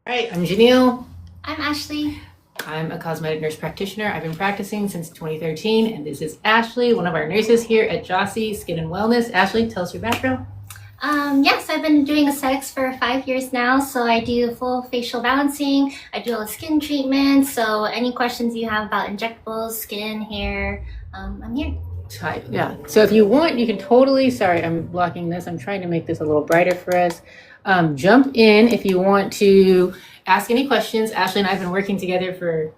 All right, I'm Ginille. I'm Ashley. I'm a cosmetic nurse practitioner. I've been practicing since 2013, and this is Ashley, one of our nurses here at JASI Skin and Wellness. Ashley, tell us your background. Yes, I've been doing aesthetics for 5 years now, so I do full facial balancing. I do all the skin treatments, so any questions you have about injectables, skin, hair, I'm here. Yeah, so if you want, you can totally, sorry, I'm blocking this. I'm trying to make this a little brighter for us. Jump in if you want to ask any questions. Ashley and I have been working together for,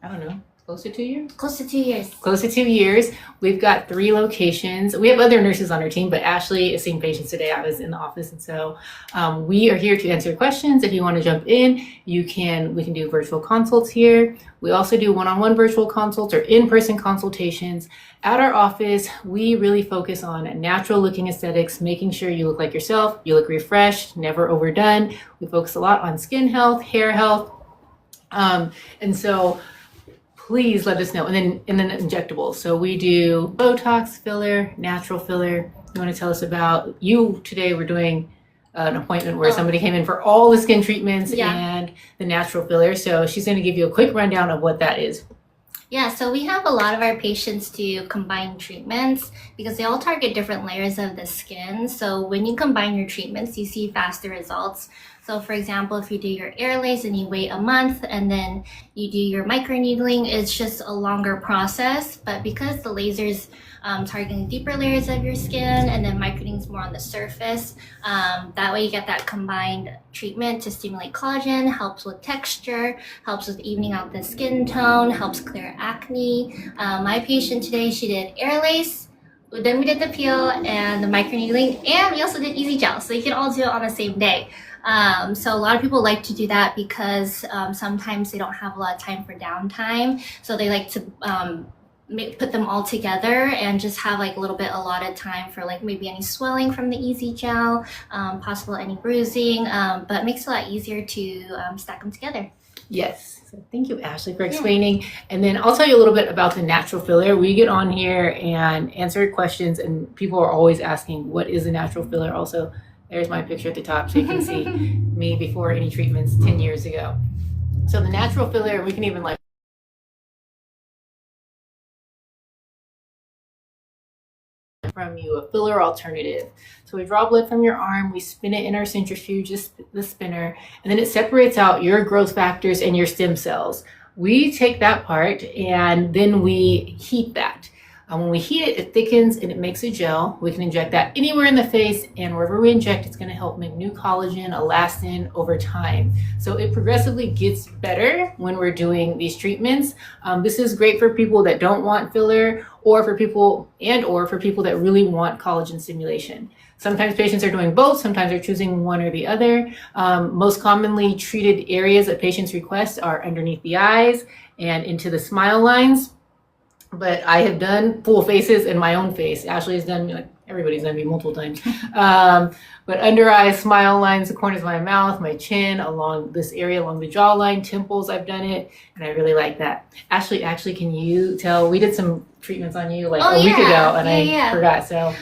I don't know, close to 2 years? Close to 2 years. Close to 2 years. We've got 3 locations. We have other nurses on our team, but Ashley is seeing patients today. I was in the office, and so we are here to answer questions. If you want to jump in, we can do virtual consults here. We also do one-on-one virtual consults or in-person consultations. At our office, we really focus on natural looking aesthetics, making sure you look like yourself, you look refreshed, never overdone. We focus a lot on skin health, hair health. And so please let us know. And then injectables. So we do Botox, filler, natural filler. You want to tell us about you today? We're doing an appointment where somebody came in for all the skin treatments and the natural filler. So she's going to give you a quick rundown of what that is. Yeah, so we have a lot of our patients do combine treatments because they all target different layers of the skin. So when you combine your treatments, you see faster results. So for example, if you do your Aerolase and you wait a month and then you do your microneedling, it's just a longer process. But because the laser's targeting deeper layers of your skin and then microneedling is more on the surface, that way you get that combined treatment to stimulate collagen, helps with texture, helps with evening out the skin tone, helps clear acne. My patient today, she did Aerolase, then we did the peel and the microneedling, and we also did EZ Gel. So you can all do it on the same day. So a lot of people like to do that because sometimes they don't have a lot of time for downtime. So they like to put them all together and just have like a little bit allotted time for like maybe any swelling from the EZ Gel, possible any bruising, but it makes it a lot easier to stack them together. Yes. So thank you, Ashley, for explaining. And then I'll tell you a little bit about the natural filler. We get on here and answer questions, and people are always asking, what is a natural filler? Also, there's my picture at the top so you can see me before any treatments 10 years ago. So the natural filler, we can even like from you a filler alternative. So we draw blood from your arm, we spin it in our centrifuge, the spinner, and then it separates out your growth factors and your stem cells. We take that part and then we heat that. When we heat it, it thickens and it makes a gel. We can inject that anywhere in the face, and wherever we inject, it's going to help make new collagen, elastin over time. So it progressively gets better when we're doing these treatments. This is great for people that don't want filler, or for people that really want collagen stimulation. Sometimes patients are doing both. Sometimes they're choosing one or the other. Most commonly treated areas that patients request are underneath the eyes and into the smile lines. But I have done full faces in my own face. Ashley has done, like everybody's done me multiple times. But under eyes, smile lines, the corners of my mouth, my chin, along this area, along the jawline, temples, I've done it. And I really like that. Ashley, actually, can you tell, we did some treatments on you like a week ago and I forgot. So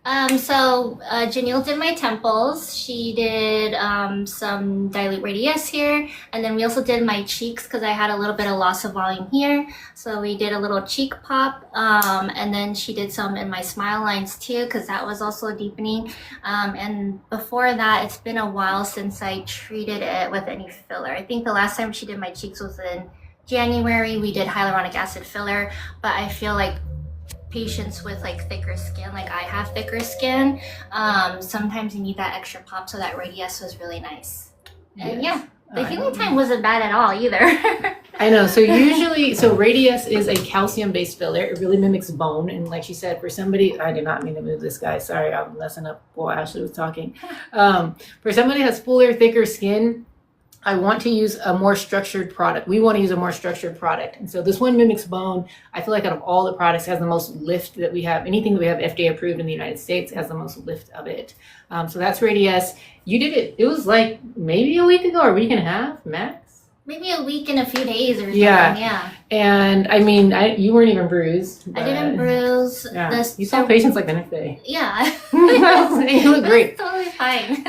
Ginille did my temples. She did some dilute Radiesse here, and then we also did my cheeks because I had a little bit of loss of volume here. So we did a little cheek pop, and then she did some in my smile lines too because that was also deepening. And before that, it's been a while since I treated it with any filler. I think the last time she did my cheeks was in January. We did hyaluronic acid filler, but I feel like patients with like thicker skin, like I have thicker skin, sometimes you need that extra pop, so that Radiesse was really nice. And the healing time wasn't bad at all either. I know. So usually, Radiesse is a calcium-based filler. It really mimics bone. And like she said, for somebody, I did not mean to move this guy. Sorry, I'm messing up while Ashley was talking. For somebody that has fuller, thicker skin, I want to use a more structured product. We want to use a more structured product. And so this one mimics bone. I feel like out of all the products, has the most lift that we have. Anything that we have FDA approved in the United States has the most lift of it. So that's Radiesse. You did it. It was like maybe a week ago or a week and a half, max. Maybe a week and a few days or something. Yeah. And I mean, you weren't even bruised. I didn't bruise. Yeah. You saw patients like the next day. Yeah. You look great. Totally fine.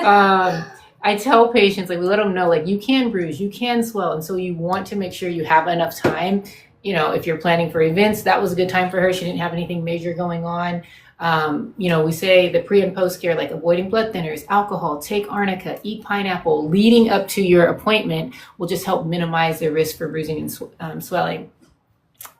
I tell patients, like we let them know, like you can bruise, you can swell. And so you want to make sure you have enough time. You know, if you're planning for events, that was a good time for her. She didn't have anything major going on. You know, we say the pre and post care, like avoiding blood thinners, alcohol, take arnica, eat pineapple, leading up to your appointment will just help minimize the risk for bruising and swelling.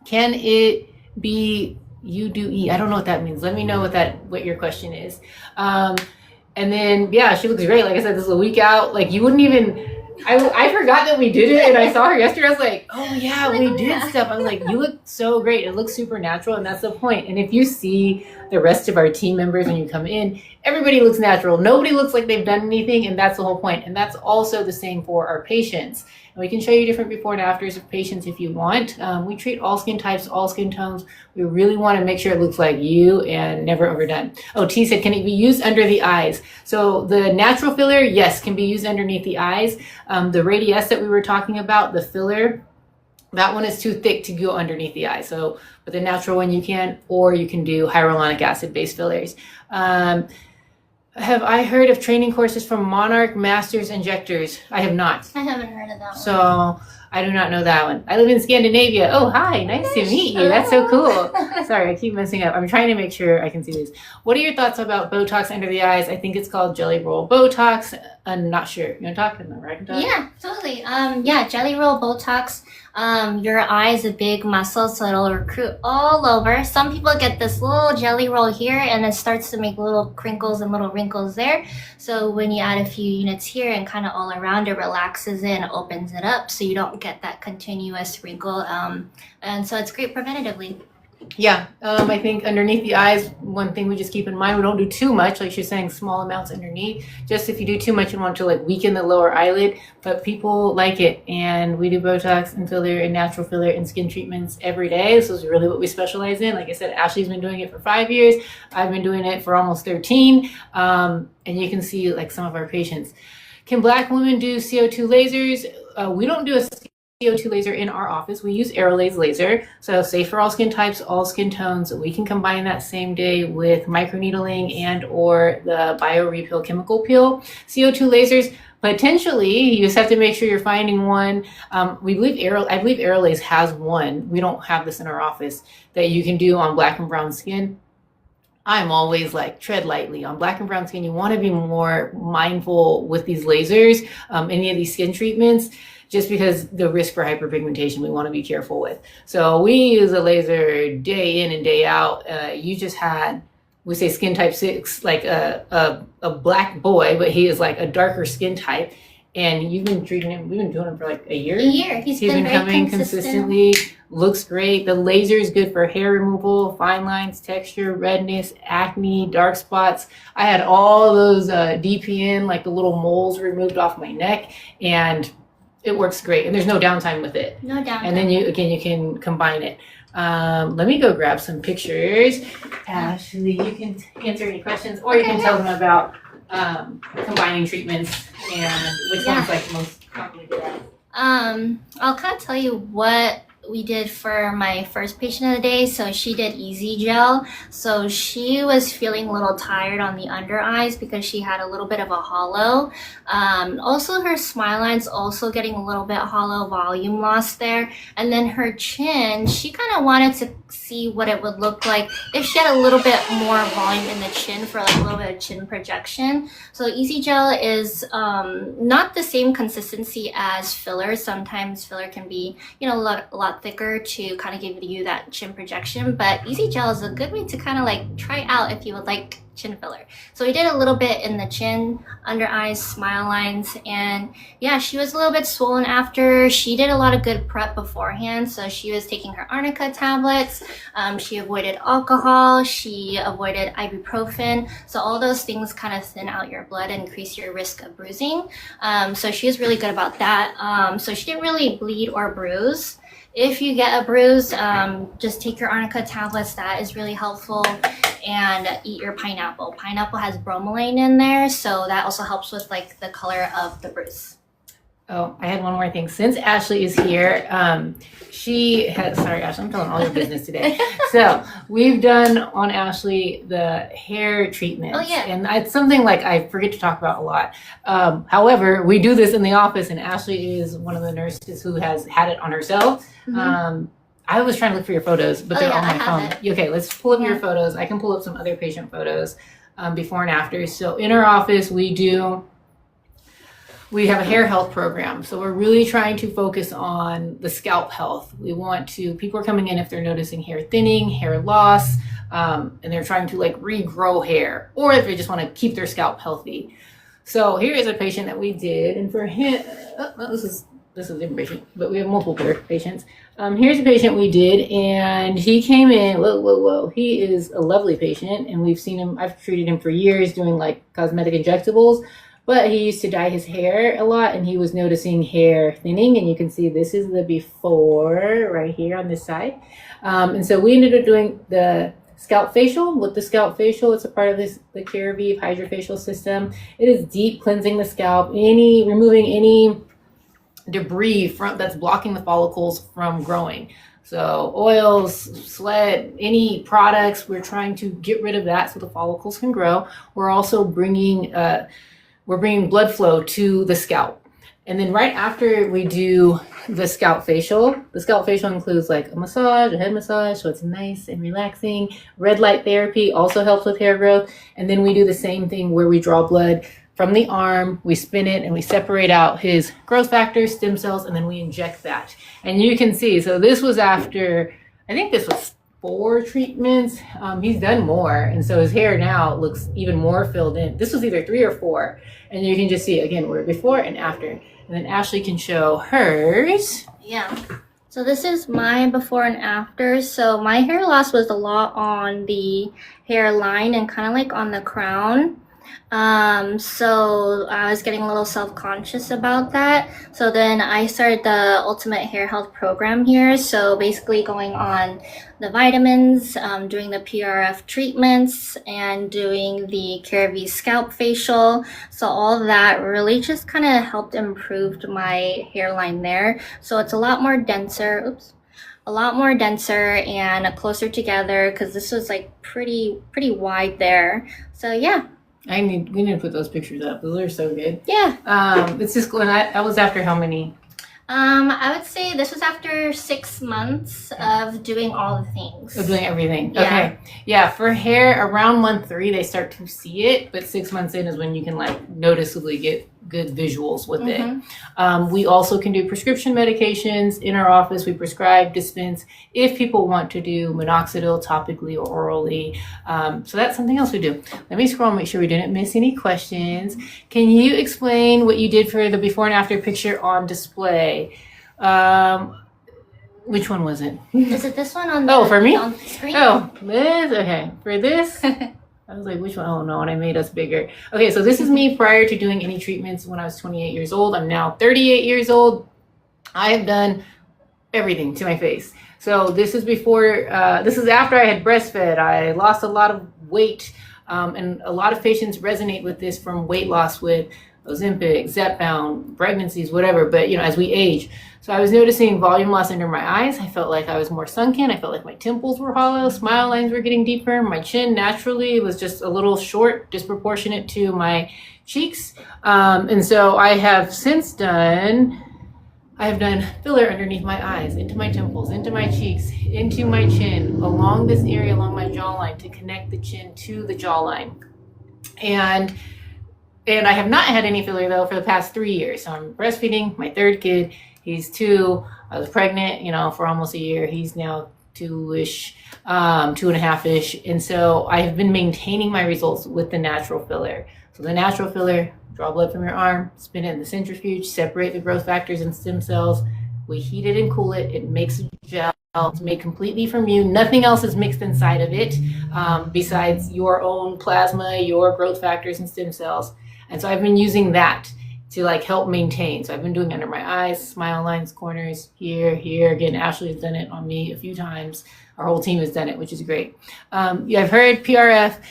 Can it be you do eat? I don't know what that means. Let me know what your question is. And then, yeah, she looks great. Like I said, this is a week out. Like you wouldn't even, I forgot that we did it. And I saw her yesterday. I was like, oh yeah, we did stuff. I was like, you look so great. It looks super natural. And that's the point. And if you see the rest of our team members when you come in, everybody looks natural. Nobody looks like they've done anything. And that's the whole point. And that's also the same for our patients. And we can show you different before and afters of patients if you want. We treat all skin types, all skin tones. We really want to make sure it looks like you and never overdone. Oh, T said, can it be used under the eyes? So the natural filler, yes, can be used underneath the eyes. The Radiesse that we were talking about, the filler, that one is too thick to go underneath the eye. So, but the natural one you can, or you can do hyaluronic acid-based fillers. Have I heard of training courses from Monarch Masters Injectors? I have not. I haven't heard of that one. So I do not know that one. I live in Scandinavia. Oh, hi. Nice to meet you. That's so cool. Sorry, I keep messing up. I'm trying to make sure I can see this. What are your thoughts about Botox under the eyes? I think it's called Jelly Roll Botox. I'm not sure. You want to talk? I can talk. Yeah, totally. Yeah, Jelly Roll Botox. Your eye is a big muscle, so it'll recruit all over. Some people get this little jelly roll here, and it starts to make little crinkles and little wrinkles there. So when you add a few units here and kind of all around, it relaxes it and opens it up, so you don't get that continuous wrinkle. And so it's great preventatively. Yeah, I think underneath the eyes, one thing we just keep in mind, we don't do too much, like she's saying, small amounts underneath. Just if you do too much, you want to like weaken the lower eyelid, but people like it. And we do Botox and filler and natural filler and skin treatments every day. This is really what we specialize in. Like I said, Ashley's been doing it for 5 years. I've been doing it for almost 13. And you can see like some of our patients. Can Black women do CO2 lasers? We don't do a CO2 laser in our office. We use Aerolase laser, so safe for all skin types, all skin tones. We can combine that same day with microneedling and or the BioRePeel chemical peel. CO2 lasers, potentially, you just have to make sure you're finding one. I believe Aerolase has one. We don't have this in our office that you can do on Black and brown skin. I'm always like, tread lightly. On Black and brown skin, you want to be more mindful with these lasers, any of these skin treatments, just because the risk for hyperpigmentation we want to be careful with. So we use a laser day in and day out. You just had, we say skin type 6, like a Black boy, but he is like a darker skin type. And you've been treating him, we've been doing him for like a year. He's been coming consistently, looks great. The laser is good for hair removal, fine lines, texture, redness, acne, dark spots. I had all those DPN, like the little moles removed off my neck, and it works great. And there's no downtime with it. No downtime. And then you can combine it. Let me go grab some pictures. Ashley, you can answer any questions, or you can tell them about combining treatments and which one's like most commonly good at. I'll kind of tell you what we did for my first patient of the day. So she did EZ Gel. So she was feeling a little tired on the under eyes because she had a little bit of a hollow. Also her smile line's also getting a little bit hollow, volume loss there. And then her chin, she kind of wanted to see what it would look like if she had a little bit more volume in the chin for like a little bit of chin projection. So EZ Gel is not the same consistency as filler. Sometimes filler can be, you know, a lot thicker to kind of give you that chin projection, but EZ Gel is a good way to kind of like try out if you would like chin filler. So we did a little bit in the chin, under eyes, smile lines, and yeah, she was a little bit swollen after. She did a lot of good prep beforehand, so she was taking her arnica tablets, she avoided alcohol, she avoided ibuprofen, so all those things kind of thin out your blood and increase your risk of bruising. So she was really good about that. So she didn't really bleed or bruise. If you get a bruise, just take your arnica tablets. That is really helpful. And eat your pineapple. Pineapple has bromelain in there, so that also helps with like the color of the bruise. Oh, I had one more thing. Since Ashley is here, she has, sorry, Ashley, I'm telling all your business today. So we've done on Ashley the hair treatments. Oh, yeah. And it's something like I forget to talk about a lot. However, we do this in the office, and Ashley is one of the nurses who has had it on herself. I was trying to look for your photos, but they're on my phone. Okay, let's pull up your photos. I can pull up some other patient photos before and after. So in our office, we have a hair health program. So we're really trying to focus on the scalp health. We want to, people are coming in if they're noticing hair thinning, hair loss, and they're trying to like regrow hair, or if they just want to keep their scalp healthy. So here is a patient that we did, and for him, this is a different patient, but we have multiple patients. Here's a patient we did, and he came in, whoa. He is a lovely patient, and we've seen him, I've treated him for years doing like cosmetic injectables. But he used to dye his hair a lot, and he was noticing hair thinning. And you can see this is the before right here on this side. And so we ended up doing the scalp facial. With the scalp facial, it's a part of the CareVive hydrofacial system. It is deep cleansing the scalp, removing any debris that's blocking the follicles from growing. So oils, sweat, any products, we're trying to get rid of that so the follicles can grow. We're also bringing blood flow to the scalp. And then right after we do the scalp facial includes like a massage, a head massage, so it's nice and relaxing. Red light therapy also helps with hair growth. And then we do the same thing where we draw blood from the arm, we spin it, and we separate out his growth factors, stem cells, and then we inject that. And you can see, so this was after, I think this was 4 treatments. He's done more, and so his hair now looks even more filled in. This was either 3 or 4, and you can just see again we're before and after, and then Ashley can show hers. Yeah, so this is my before and after. So my hair loss was a lot on the hairline and kind of like on the crown. So I was getting a little self-conscious about that. So then I started the Ultimate Hair Health Program here. So basically going on the vitamins, doing the PRF treatments, and doing the CareVive scalp facial. So all of that really just kind of helped improve my hairline there. So it's a lot more denser. A lot more denser and closer together, because this was like pretty wide there. So yeah. We need to put those pictures up. Those are so good. Yeah. It's just going. I was after how many? I would say this was after 6 months of doing all the things. Of doing everything. Yeah. Okay. Yeah. For hair, around month 3, they start to see it, but 6 months in is when you can like noticeably get good visuals with it. We also can do prescription medications in our office. We prescribe, dispense if people want to do minoxidil topically or orally. So that's something else we do. Let me scroll and make sure we didn't miss any questions. Can you explain what you did for the before and after picture on display? Which one was it? Is it this one on the, for me? on the screen? Oh, this? Okay. For this? I was like, which one? Oh no, and I made us bigger. Okay, so this is me prior to doing any treatments when I was 28 years old. I'm now 38 years old. I have done everything to my face. So this is before, this is after I had breastfed. I lost a lot of weight, and a lot of patients resonate with this from weight loss with Ozempic, Zepbound, pregnancies, whatever, but as we age. So I was noticing volume loss under my eyes. I felt like I was more sunken. I felt like my temples were hollow. Smile lines were getting deeper. My chin naturally was just a little short, disproportionate to my cheeks. And so I have since done filler underneath my eyes, into my temples, into my cheeks, into my chin, along this area, along my jawline, to connect the chin to the jawline. And I have not had any filler though for the past 3 years. So I'm breastfeeding my 3rd kid. He's 2. I was pregnant, for almost a year. He's now 2-ish, 2.5-ish. And so I have been maintaining my results with the natural filler. So the natural filler, draw blood from your arm, spin it in the centrifuge, separate the growth factors and stem cells. We heat it and cool it. It makes a gel. It's made completely from you. Nothing else is mixed inside of it besides your own plasma, your growth factors and stem cells. And so I've been using that to help maintain. So I've been doing under my eyes, smile lines, corners, here. Again, Ashley has done it on me a few times. Our whole team has done it, which is great. I've heard PRF.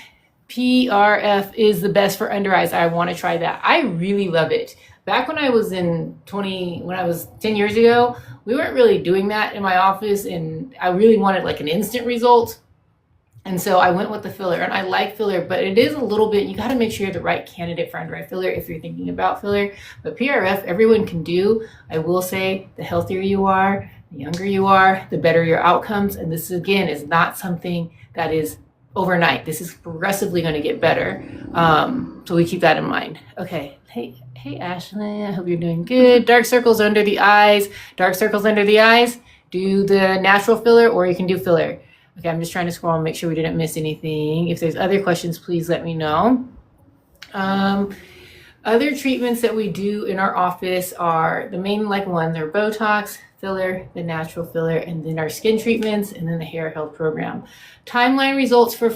PRF is the best for under eyes. I want to try that. I really love it. Back when I was 10 years ago, we weren't really doing that in my office, and I really wanted like an instant result. And so I went with the filler, and I like filler, but it is a little bit, you got to make sure you're the right candidate for under eye filler if you're thinking about filler. But PRF, everyone can do. I will say the healthier you are, the younger you are, the better your outcomes. And this, again, is not something that is overnight. This is progressively going to get better. So we keep that in mind. Okay. Hey, Ashley, I hope you're doing good. Dark circles under the eyes. Dark circles under the eyes. Do the natural filler, or you can do filler. Okay, I'm just trying to scroll and make sure we didn't miss anything. If there's other questions, please let me know. Other treatments that we do in our office are the main ones are Botox, filler, the natural filler, and then our skin treatments, and then the hair health program. Timeline for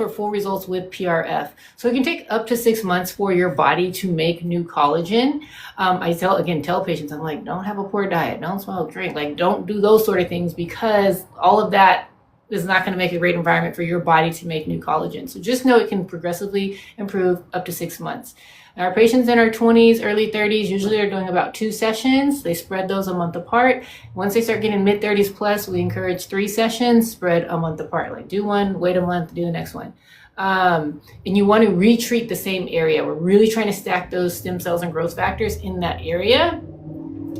full results with PRF. So it can take up to 6 months for your body to make new collagen. I tell patients, I'm like, don't have a poor diet, don't smoke, drink, like don't do those sort of things, because all of that is not going to make a great environment for your body to make new collagen. So just know it can progressively improve up to 6 months. Our patients in our 20s, early 30s, usually are doing about 2 sessions. They spread those a month apart. Once they start getting mid 30s plus, we encourage 3 sessions, spread a month apart. Like do one, wait a month, do the next one. And you want to retreat the same area. We're really trying to stack those stem cells and growth factors in that area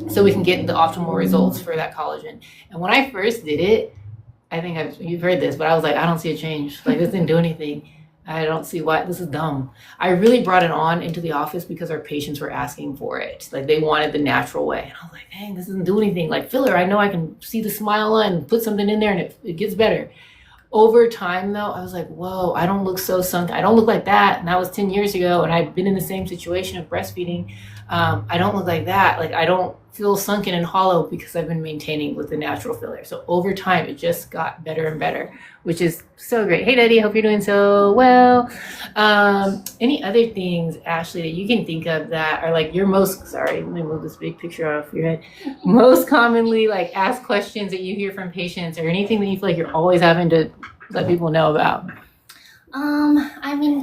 so we can get the optimal results for that collagen. And when I first did it, I think you've heard this, but I was like, I don't see a change. Like, this didn't do anything. I don't see why. This is dumb. I really brought it on into the office because our patients were asking for it. Like, they wanted the natural way. And I was like, dang, this doesn't do anything. Like filler, I know I can see the smile and put something in there and it gets better. Over time, though, I was like, whoa, I don't look so sunk. I don't look like that. And that was 10 years ago. And I've been in the same situation of breastfeeding. I don't look like that. Like, I don't feel sunken and hollow because I've been maintaining with the natural filler. So over time, it just got better and better, which is so great. Hey, Daddy, hope you're doing so well. Any other things, Ashley, that you can think of that are like your let me move this big picture off your head. Most commonly like asked questions that you hear from patients, or anything that you feel like you're always having to let people know about?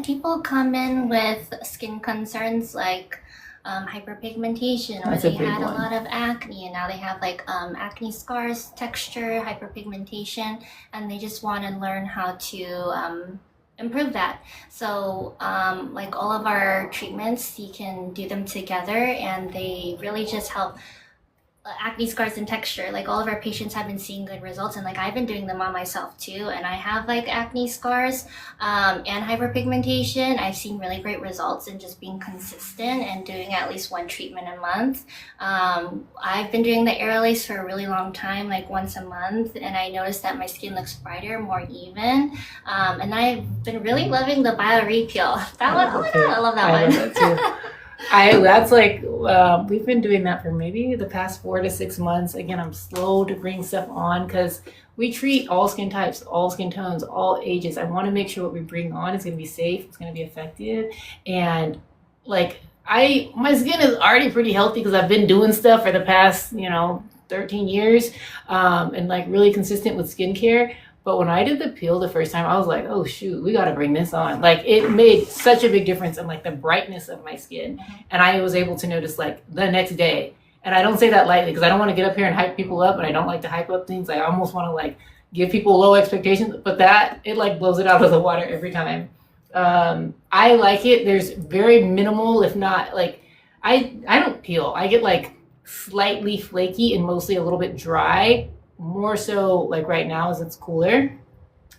People come in with skin concerns like hyperpigmentation, or they had a lot of acne, and now they have acne scars, texture, hyperpigmentation, and they just want to learn how to improve that. So all of our treatments, you can do them together, and they really just help acne scars and texture. Like, all of our patients have been seeing good results, and I've been doing them on myself too, and I have acne scars and hyperpigmentation. I've seen really great results in just being consistent and doing at least 1 treatment a month. I've been doing the Aerolase for a really long time, once a month, and I noticed that my skin looks brighter, more even, and I've been really loving the BioRePeel. That one, oh my god, I love that one. I love that too. We've been doing that for maybe the past 4 to 6 months. Again, I'm slow to bring stuff on because we treat all skin types, all skin tones, all ages. I want to make sure what we bring on is going to be safe, it's going to be effective, and my skin is already pretty healthy because I've been doing stuff for the past 13 years, and really consistent with skincare. But when I did the peel the first time, I was like, oh shoot, we got to bring this on. It made such a big difference in the brightness of my skin. And I was able to notice the next day. And I don't say that lightly because I don't want to get up here and hype people up, and I don't like to hype up things. I almost want to give people low expectations, but it blows it out of the water every time. I like it. There's very minimal, if not I don't peel. I get slightly flaky and mostly a little bit dry. More so right now as it's cooler.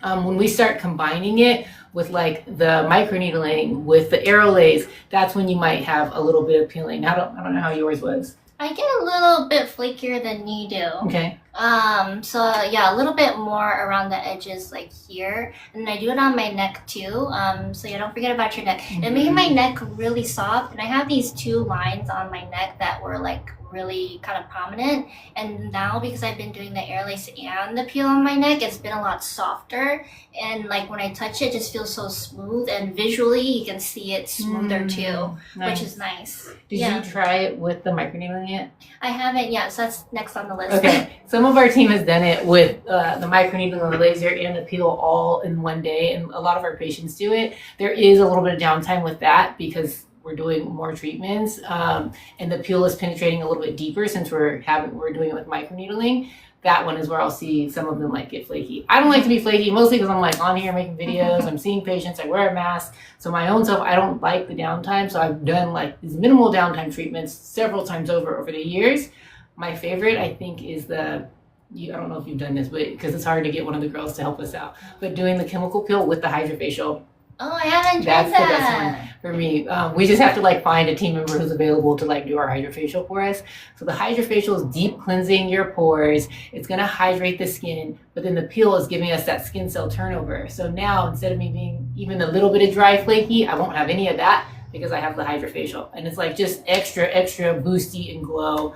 When we start combining it with the microneedling, with the Aerolase, that's when you might have a little bit of peeling. I don't know how yours was. I get a little bit flakier than you do. Okay. So yeah, a little bit more around the edges here. And I do it on my neck too. So yeah, don't forget about your neck. Mm-hmm. It made my neck really soft. And I have these 2 lines on my neck that were really kind of prominent, and now because I've been doing the Aerolase and the peel on my neck, it's been a lot softer, and when I touch it, just feels so smooth, and visually you can see it smoother too. Nice. Which is nice. Did you try it with the microneedling yet? I haven't yet, so that's next on the list. Okay. Some of our team has done it with the microneedling and the laser and the peel all in one day, and a lot of our patients do it. There is a little bit of downtime with that because we're doing more treatments, and the peel is penetrating a little bit deeper since we're doing it with microneedling. That one is where I'll see some of them like get flaky. I don't like to be flaky, mostly because I'm like on here making videos, I'm seeing patients, I wear a mask. So my own self, I don't like the downtime. So I've done like these minimal downtime treatments several times over the years. My favorite, I think, is I don't know if you've done this, but because it's hard to get one of the girls to help us out, but doing the chemical peel with the hydrofacial. Oh, I haven't tried That's the best one for me. We just have to like find a team member who's available to like do our hydrofacial for us. So the hydrofacial is deep cleansing your pores. It's going to hydrate the skin, but then the peel is giving us that skin cell turnover. So now instead of me being even a little bit of dry flaky, I won't have any of that because I have the hydrofacial, and it's like just extra boosty and glow.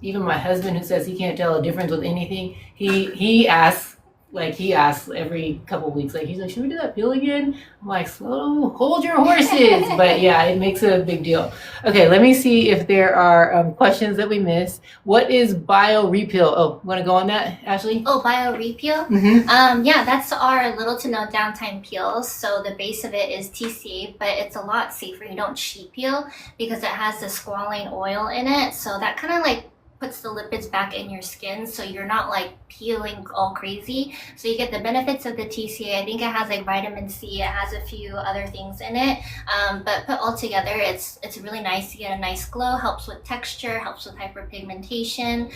Even my husband, who says he can't tell a difference with anything, he asks every couple of weeks, like he's like, should we do that peel again? I'm like, slow, hold your horses. But yeah, it makes a big deal. Okay, let me see if there are questions that we missed. What is BioRePeel? Oh, want to go on that, Ashley? Oh, BioRePeel? Mm-hmm. Yeah, that's our little to no downtime peels. So the base of it is TCA, but it's a lot safer. You don't sheet peel because it has the squalane oil in it. So that kind of like puts the lipids back in your skin, so you're not like peeling all crazy. So you get the benefits of the TCA. I think it has like vitamin C. It has a few other things in it, but put all together, it's really nice. You get a nice glow. Helps with texture. Helps with hyperpigmentation.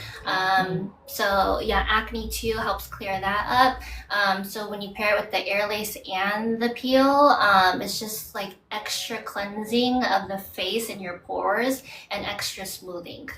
So yeah, acne too, helps clear that up. So when you pair it with the Aerolase and the peel, it's just like extra cleansing of the face and your pores and extra smoothing.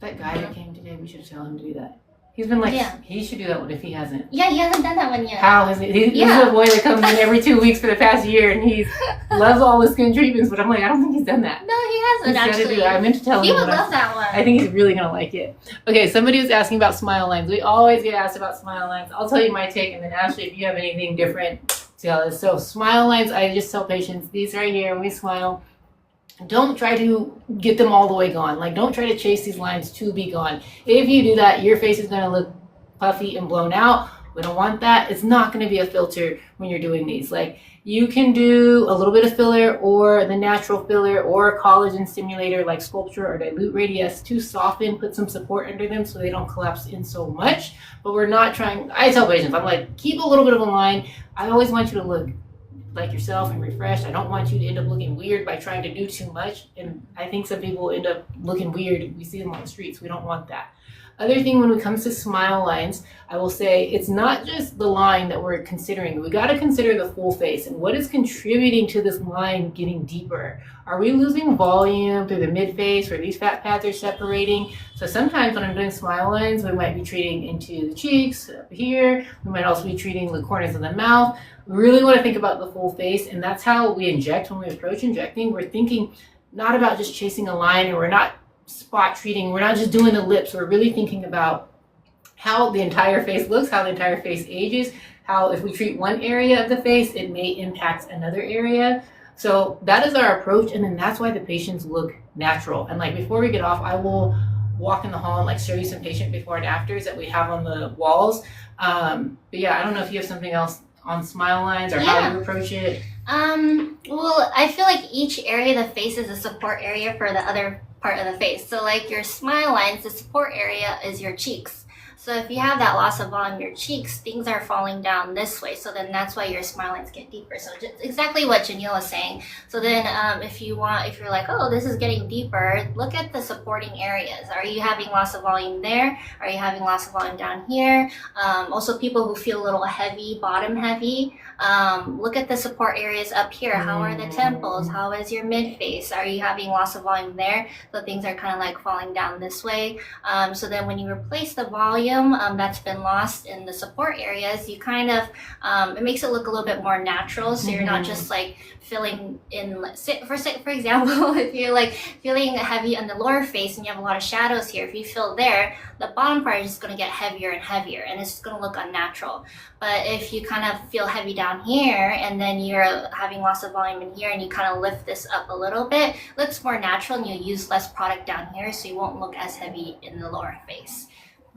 That guy that came today, we should tell him to do that. He's been like, he should do that one if he hasn't. Yeah, he hasn't done that one yet. How is it? He's a boy that comes in every 2 weeks for the past year, and he loves all the skin treatments, but I'm like, I don't think he's done that. No, he hasn't actually. I meant to tell him. He would love that one. I think he's really going to like it. Okay, somebody was asking about smile lines. We always get asked about smile lines. I'll tell you my take, and then Ashley, if you have anything different, tell us. So smile lines, I just tell patients, these right here, when we smile, don't try to get them all the way gone. Like, don't try to chase these lines to be gone. If you do that, your face is going to look puffy and blown out. We don't want that. It's not going to be a filter when you're doing these. Like, you can do a little bit of filler or the natural filler or a collagen stimulator like Sculpture or Dilute Radiesse to soften, put some support under them so they don't collapse in so much. But we're not trying, I tell patients, I'm like, keep a little bit of a line. I always want you to look like yourself and refreshed. I don't want you to end up looking weird by trying to do too much. And I think some people end up looking weird. We see them on the streets. We don't want that. Other thing, when it comes to smile lines, I will say it's not just the line that we're considering. We got to consider the full face and what is contributing to this line getting deeper. Are we losing volume through the mid face where these fat pads are separating? So sometimes when I'm doing smile lines, we might be treating into the cheeks up here. We might also be treating the corners of the mouth. We really want to think about the full face, and that's how we inject. When we approach injecting, we're thinking not about just chasing a line, and we're not spot treating. We're not just doing the lips. We're really thinking about how the entire face looks, how the entire face ages, how if we treat one area of the face, it may impact another area. So that is our approach, and then that's why the patients look natural. And like before we get off, I will walk in the hall and like show you some patient before and afters that we have on the walls. But yeah, I don't know if you have something else on smile lines or how you approach it. Well, I feel like each area of the face is a support area for the other part of the face. So like your smile lines, the support area is your cheeks. So if you have that loss of volume in your cheeks, things are falling down this way. So then that's why your smile lines get deeper. So just exactly what Ginille was saying. So then if you're like, oh, this is getting deeper, look at the supporting areas. Are you having loss of volume there? Are you having loss of volume down here? Also people who feel a little heavy, bottom heavy, look at the support areas up here. How are the temples? How is your mid face? Are you having loss of volume there? So things are kind of like falling down this way. So then when you replace the volume that's been lost in the support areas, you kind of it makes it look a little bit more natural. So you're not just like filling in. For example, if you're like feeling heavy on the lower face and you have a lot of shadows here, if you fill there, the bottom part is just going to get heavier and heavier, and it's just going to look unnatural. But if you kind of feel heavy down here and then you're having loss of volume in here and you kind of lift this up a little bit, it looks more natural, and you use less product down here, so you won't look as heavy in the lower face.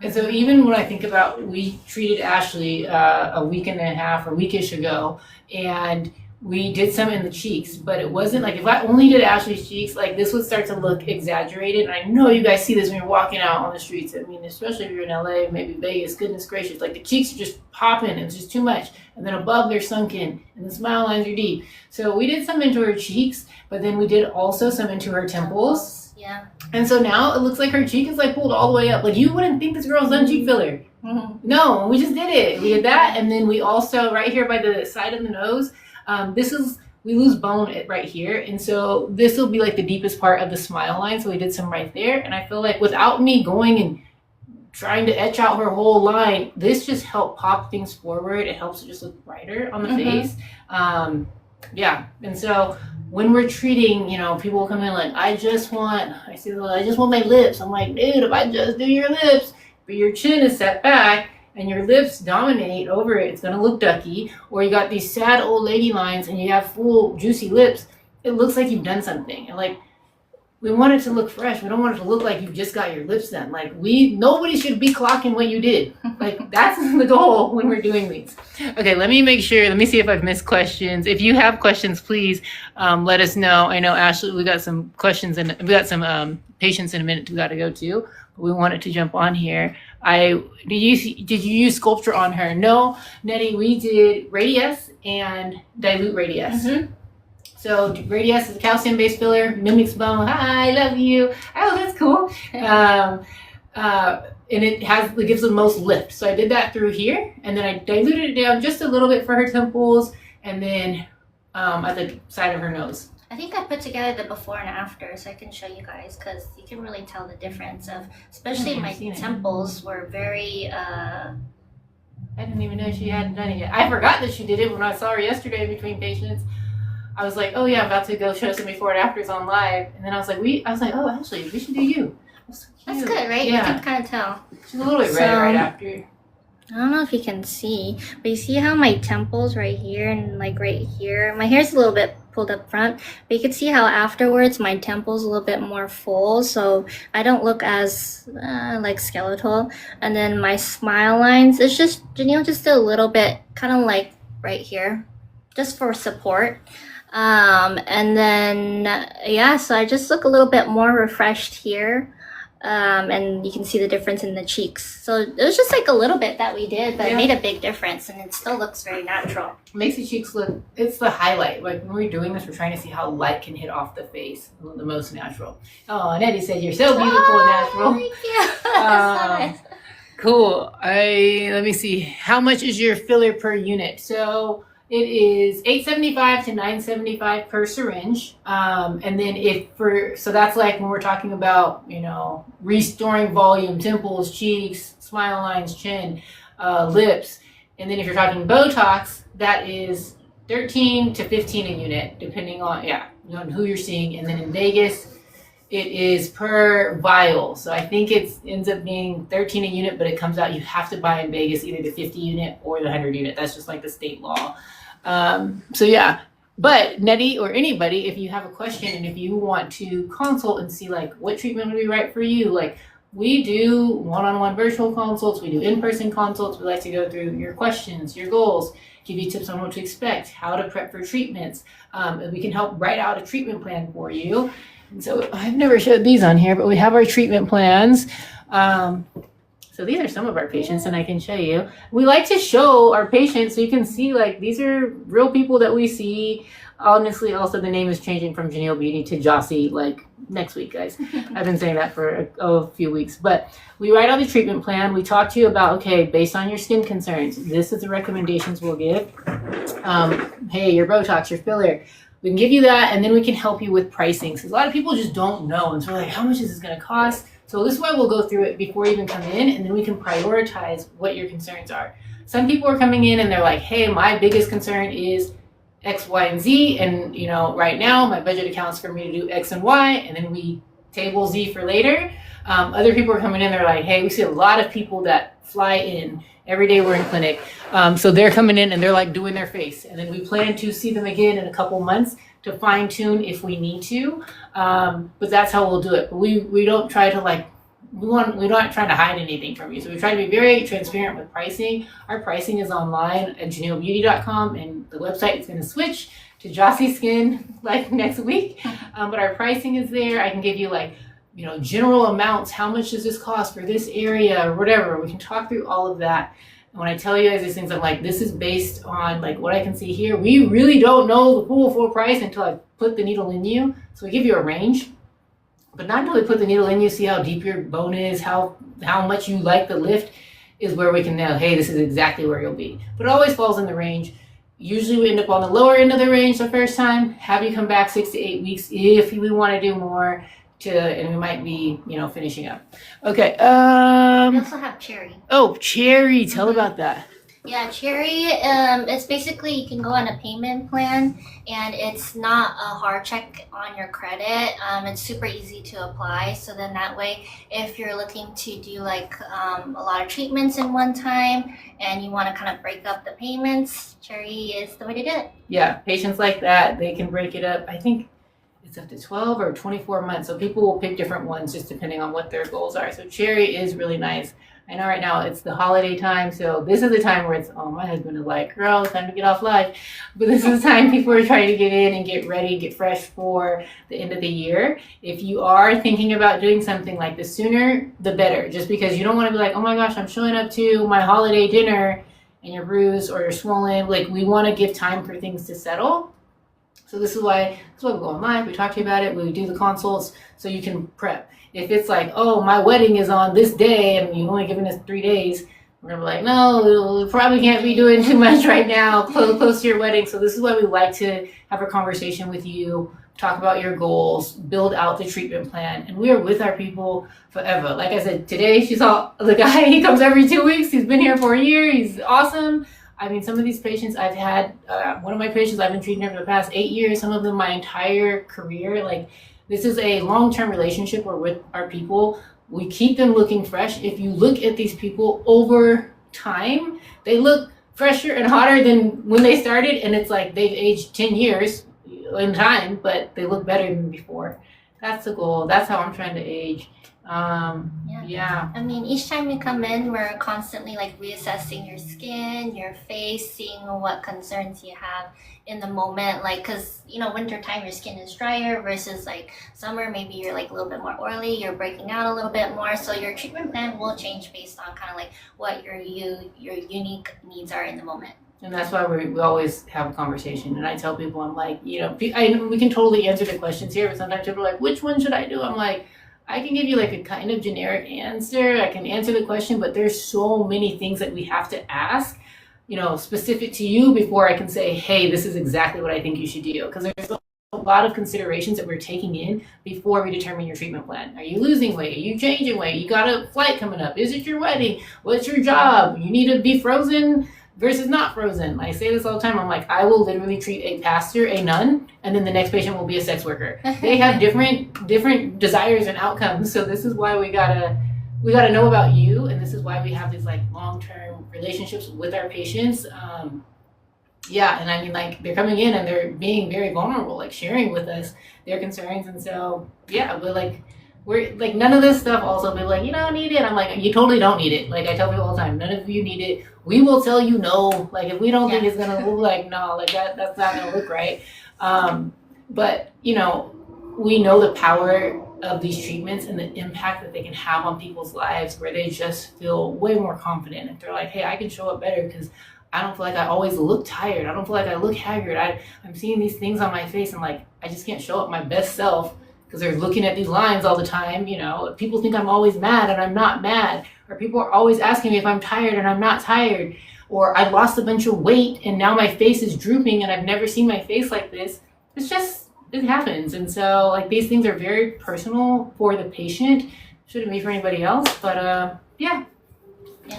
And so even when I think about, we treated Ashley a week and a half or weekish ago, and we did some in the cheeks, but it wasn't like, if I only did Ashley's cheeks, like this would start to look exaggerated. And I know you guys see this when you're walking out on the streets. I mean, especially if you're in LA, maybe Vegas, goodness gracious, like the cheeks are just popping. It's just too much. And then above they're sunken and the smile lines are deep. So we did some into her cheeks, but then we did also some into her temples. Yeah. And so now it looks like her cheek is like pulled all the way up. Like you wouldn't think this girl's done cheek filler. No, we just did it. We did that. And then we also, right here by the side of the nose, we lose bone right here. And so this will be like the deepest part of the smile line. So we did some right there. And I feel like without me going and trying to etch out her whole line, this just helped pop things forward. It helps it just look brighter on the face. Yeah. And so when we're treating, you know, people will come in like, I just want my lips. I'm like, dude, if I just do your lips, but your chin is set back and your lips dominate over it, it's gonna look ducky. Or you got these sad old lady lines and you have full juicy lips, it looks like you've done something. And like, we want it to look fresh. We don't want it to look like you just got your lips done. Like nobody should be clocking what you did. Like that's the goal when we're doing these. Okay, let me see if I've missed questions. If you have questions, please let us know. I know Ashley, we got some questions and we got some patients in a minute we got to go to. But we wanted to jump on here. Did you use sculpture on her? No, Nettie, we did Radiesse and dilute Radiesse. So Radiesse is a calcium-based filler, mimics bone. Hi, I love you. Oh, that's cool. And it gives the most lift. So I did that through here, and then I diluted it down just a little bit for her temples, and then at the side of her nose. I think I put together the before and after so I can show you guys, because you can really tell the difference of, especially my temples were very I didn't even know she hadn't done it yet. I forgot that she did it when I saw her yesterday between patients. I was like, oh yeah, I'm about to go show some before and afters on live. And then I was like, oh, Ashley, we should do you. So that's good, right? Yeah. You can kind of tell. She's a little bit red right after. I don't know if you can see, but you see how my temples right here and like right here, my hair's a little bit pulled up front, but you can see how afterwards my temples a little bit more full, so I don't look as like skeletal. And then my smile lines, it's just, Ginille just did a little bit kind of like right here, just for support. And then yeah, so I just look a little bit more refreshed here. And you can see the difference in the cheeks. So it was just like a little bit that we did, but it made a big difference, and it still looks very natural. Makes the cheeks look, it's the highlight. Like when we're doing this, we're trying to see how light can hit off the face, the most natural. Oh, and Eddie said you're so beautiful and natural. Thank you. Cool. Let me see. How much is your filler per unit? So it is $8.75 to $9.75 per syringe. And then so that's like when we're talking about, you know, restoring volume, temples, cheeks, smile lines, chin, lips. And then if you're talking Botox, that is 13 to 15 a unit, depending on, on who you're seeing. And then in Vegas, it is per vial. So I think it ends up being 13 a unit, but it comes out, you have to buy in Vegas either the 50 unit or the 100 unit. That's just like the state law. So yeah, but Nettie or anybody, if you have a question and if you want to consult and see like what treatment would be right for you, like we do one-on-one virtual consults, we do in-person consults. We like to go through your questions, your goals, give you tips on what to expect, how to prep for treatments. And we can help write out a treatment plan for you. And so I've never showed these on here, but we have our treatment plans. So these are some of our patients, and I can show you. We like to show our patients so you can see like these are real people that we see. Honestly, also the name is changing from Ginille Beauty to JASI like next week, guys. I've been saying that for a few weeks. But we write out the treatment plan. We talk to you about, okay, based on your skin concerns, this is the recommendations we'll give. Hey, your Botox, your filler. We can give you that, and then we can help you with pricing. So a lot of people just don't know. And so we're like, how much is this going to cost? So this is why we'll go through it before you even come in, and then we can prioritize what your concerns are. Some people are coming in and they're like, hey, my biggest concern is X, Y, and Z. And you know, right now my budget accounts for me to do X and Y, and then we table Z for later. Other people are coming in, they're like, hey, we see a lot of people that fly in every day we're in clinic. So they're coming in and they're like doing their face. And then we plan to see them again in a couple months to fine tune if we need to. But that's how we'll do it. But we don't try to like we're not trying to hide anything from you. So we try to be very transparent with pricing. Our pricing is online at JanilleBeauty.com, and the website is going to switch to JASI Skin like next week. But our pricing is there. I can give you like, you know, general amounts. How much does this cost for this area or whatever? We can talk through all of that. And when I tell you guys these things, I'm like, this is based on like what I can see here. We really don't know the full price until I put the needle in you. So we give you a range, but not until we put the needle in you, see how deep your bone is, how much you like the lift, is where we can know, hey, this is exactly where you'll be. But it always falls in the range. Usually we end up on the lower end of the range the first time, have you come back 6 to 8 weeks if we want to do more, and we might be, you know, finishing up. Okay. We also have cherry. Oh, cherry. Tell about that. Yeah, cherry, it's basically you can go on a payment plan, and it's not a hard check on your credit. It's super easy to apply. So then that way, if you're looking to do like a lot of treatments in one time and you want to kind of break up the payments, cherry is the way to do it. Yeah, patients like that, they can break it up. I think it's up to 12 or 24 months. So people will pick different ones just depending on what their goals are. So cherry is really nice. I know right now it's the holiday time, so this is the time where it's, oh, my husband is like, girl, it's time to get off live. But this is the time people are trying to get in and get ready, get fresh for the end of the year. If you are thinking about doing something like the sooner, the better. Just because you don't want to be like, oh my gosh, I'm showing up to my holiday dinner and you're bruised or you're swollen. Like, we want to give time for things to settle. So this is why we go on live, we talk to you about it, we do the consults so you can prep. If it's like, oh, my wedding is on this day and you've only given us 3 days, we're going to be like, no, we probably can't be doing too much right now, close to your wedding. So this is why we like to have a conversation with you, talk about your goals, build out the treatment plan. And we are with our people forever. Like I said, today she saw the guy, he comes every 2 weeks. He's been here for a year. He's awesome. I mean, some of these patients I've had, one of my patients I've been treating her for the past 8 years, some of them my entire career. Like, this is a long-term relationship. We're with our people. We keep them looking fresh. If you look at these people over time, they look fresher and hotter than when they started. And it's like they've aged 10 years in time, but they look better than before. That's the goal. That's how I'm trying to age. Yeah. I mean, each time you come in, we're constantly like reassessing your skin, your face, seeing what concerns you have in the moment. Like, because, you know, winter time, your skin is drier versus like summer, maybe you're like a little bit more oily, you're breaking out a little bit more. So your treatment plan will change based on kind of like what your unique needs are in the moment. And that's why we always have a conversation. And I tell people, I'm like, you know, we can totally answer the questions here, but sometimes people are like, which one should I do? I'm like, I can give you like a kind of generic answer. I can answer the question, but there's so many things that we have to ask, you know, specific to you before I can say, hey, this is exactly what I think you should do. Because there's a lot of considerations that we're taking in before we determine your treatment plan. Are you losing weight? Are you changing weight? You got a flight coming up. Is it your wedding? What's your job? You need to be frozen versus not frozen. I say this all the time. I'm like, I will literally treat a pastor, a nun, and then the next patient will be a sex worker. They have different desires and outcomes. So this is why we gotta know about you, and this is why we have these like long-term relationships with our patients. And I mean, like, they're coming in and they're being very vulnerable, like sharing with us their concerns. And so we're like, none of this stuff also be like, you don't need it. I'm like, you totally don't need it. Like, I tell people all the time, none of you need it. We will tell you no. Like, if we don't think it's gonna look like, no, like that's not gonna look right. But you know, we know the power of these treatments and the impact that they can have on people's lives, where they just feel way more confident. If they're like, hey, I can show up better because I don't feel like I always look tired. I don't feel like I look haggard. I'm seeing these things on my face and like, I just can't show up my best self because they're looking at these lines all the time. You know, people think I'm always mad and I'm not mad. Or people are always asking me if I'm tired and I'm not tired. Or I lost a bunch of weight and now my face is drooping and I've never seen my face like this. It happens. And so like, these things are very personal for the patient. Shouldn't be for anybody else, but yeah.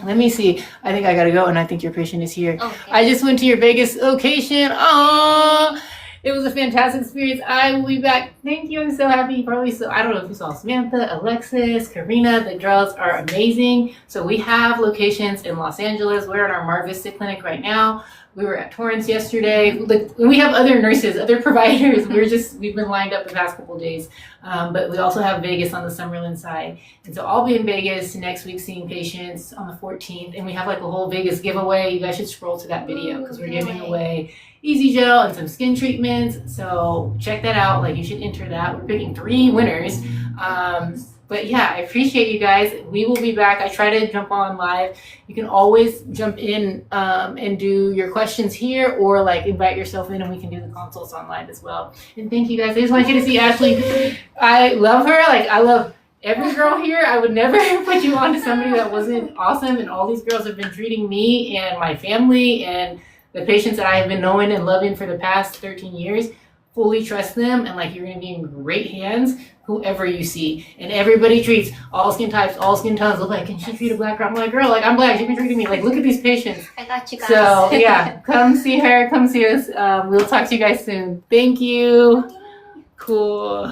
Let me see. I think I gotta go, and I think your patient is here. Okay. I just went to your Vegas location. Oh, it was a fantastic experience. I will be back. Thank you. I'm so happy. I don't know if you saw Samantha, Alexis, Karina. The girls are amazing. So we have locations in Los Angeles. We're in our Mar Vista clinic right now. We were at Torrance yesterday. Like, we have other nurses, other providers. We've been lined up the past couple of days. But we also have Vegas on the Summerlin side. And so I'll be in Vegas next week seeing patients on the 14th. And we have like a whole Vegas giveaway. You guys should scroll to that video because we're giving away EZ Gel and some skin treatments. So check that out. Like, you should enter that. We're picking 3 winners. But yeah, I appreciate you guys. We will be back. I try to jump on live. You can always jump in and do your questions here, or like invite yourself in and we can do the consults online as well. And thank you guys. I just want you to see Ashley. I love her. Like, I love every girl here. I would never put you on to somebody that wasn't awesome. And all these girls have been treating me and my family and the patients that I have been knowing and loving for the past 13 years. Fully trust them, and like, you're going to be in great hands whoever you see. And everybody treats all skin types, all skin tones. Look, like, can she treat a black girl? I'm like, girl, like, I'm black, she can treat me. Like, look at these patients. I got you guys. So yeah, come see her, come see us. We'll talk to you guys soon. Thank you. Cool.